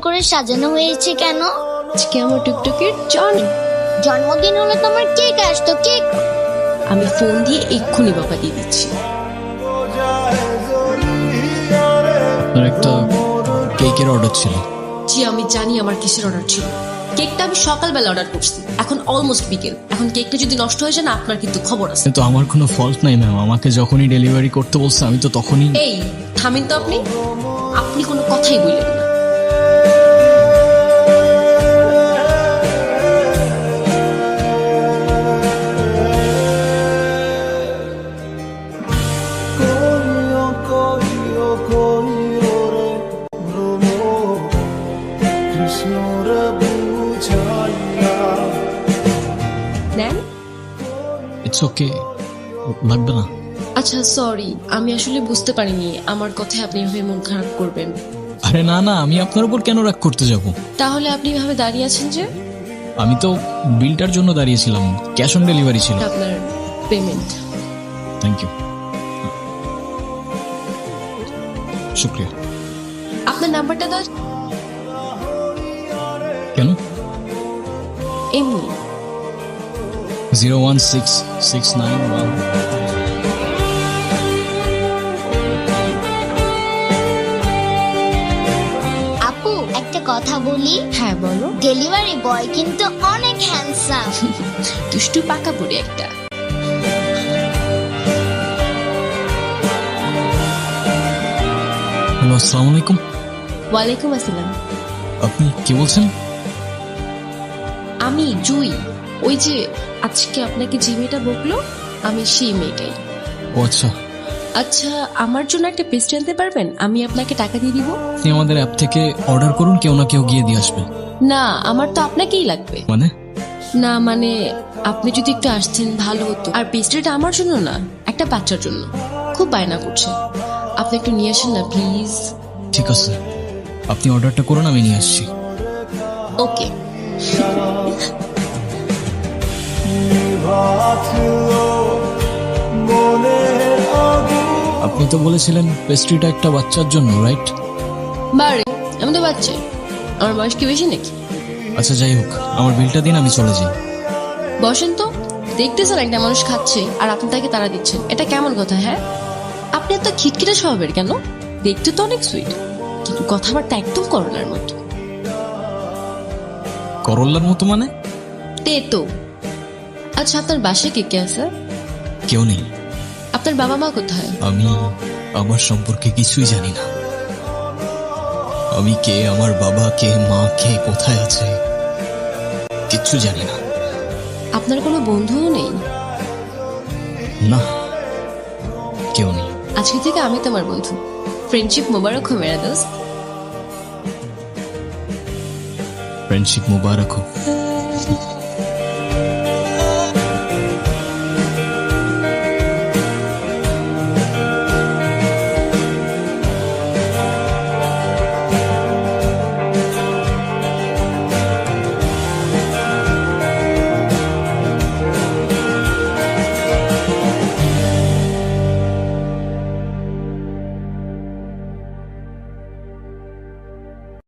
করে সাজানো হয়েছে কেন? আজকে আমার টুকটুকির জন্মদিন হলে তোমার কেক আসতো, কেক। আমি ফোন দিয়ে এক্ষুনি বাবা দিয়ে দিচ্ছি। একটা কেকের অর্ডার ছিল। জি আমি জানি আমার কিসের অর্ডার ছিল। কেকটা আমি সকালবেলা অর্ডার করছি, এখন অলমোস্ট বিকেল। এখন কেকটা যদি নষ্ট হয়ে যায় না, আপনার কিন্তু খবর আছে। কিন্তু আমার কোনো ফল্ট নাই ম্যাম, আমাকে যখনই ডেলিভারি করতে বলছে আমি তো তখনই। এই থামেন তো, আপনি আপনি কোনো কথাই বললেন না। নেন। ইটস ওকে, লাগবে না। আচ্ছা সরি, আমি আসলে বুঝতে পারিনি আমার কথায় আপনি এভাবে মন খারাপ করবেন। আরে না না, আমি আপনার উপর কেন রাগ করতে যাব? তাহলে আপনি এভাবে দাঁড়িয়ে আছেন যে? আমি তো বিলটার জন্য দাঁড়িয়েছিলাম, ক্যাশ অন ডেলিভারি ছিল। আপনার পেমেন্ট। থ্যাংক ইউ, শুক্রিয়া। আপনার নাম্বারটা দাও। কেন? এমনি। 01669 আপু একটা কথা বলি। হ্যাঁ বলো। ডেলিভারি বয় কিন্তু অনেক হ্যান্ডসাম। দুষ্টু পাকা বুড়ি একটা। হ্যালো, আসসালামু আলাইকুম। ওয়ালাইকুম আসসালাম। আপনি কে বলছেন? আমি জুই, ওই যে আজকে আপনাকে যে মেয়েটা বকলো, আমি সেই মেয়েটাই। ও আচ্ছা, আচ্ছা আমার জন্য একটা পেস্ট্রি আনতে পারবেন? আমি আপনাকে টাকা দিয়ে দিব। আপনি আমাদের অ্যাপ থেকে অর্ডার করুন, কেউ না কেউ গিয়ে দিয়ে আসবে। না আমার তো আপনাকেই লাগবে। মানে? না মানে আপনি যদি একটু আসতেন ভালো হতো। আর পেস্ট্রিটা আমার জন্য না, একটা বাচ্চার জন্য, খুব বায়না করছে। আপনি একটু নিয়ে আসেন না প্লিজ। ঠিক আছে, আপনি অর্ডারটা করুন, আমি নিয়ে আসছি। ওকে। আপনি তো বলেছিলেন পেস্ট্রিটা একটা বাচ্চার জন্য, রাইট? বারে আমি তো বাচ্চা, আমার বয়স কি বেশি নাকি? আচ্ছা যাই হোক, আমার বিলটা দিন, আমি চলে যাই। বসেন তো। দেখতেছেন একটা মানুষ খাচ্ছে আর আপনি তাকে তাড়া দিচ্ছেন, এটা কেমন কথা? হ্যাঁ আপনি এত খিটখিটে স্বভাবের কেন? দেখতে তো অনেক সুইট, কিন্তু কথাবার্তা একদম করোনার মতো। করল্লার মতো মানে? তে তো। আচ্ছা আপনার বাসায় কে কে আছে? কেউ নেই। আপনার বাবা মা কোথায়? আমি আমার সম্পর্কে কিছুই জানি না। আমি কে, আমার বাবা কে, মা কে, কোথায় আছে, কিচ্ছু জানি না। আপনার কোনো বন্ধুও নেই? না, কেউ নেই। আজকে থেকে আমি তোমার বন্ধু। ফ্রেন্ডশিপ মোবারক হো মেরা দোস্ত। ফ্রেন্ডশিপ মুবারক হোক।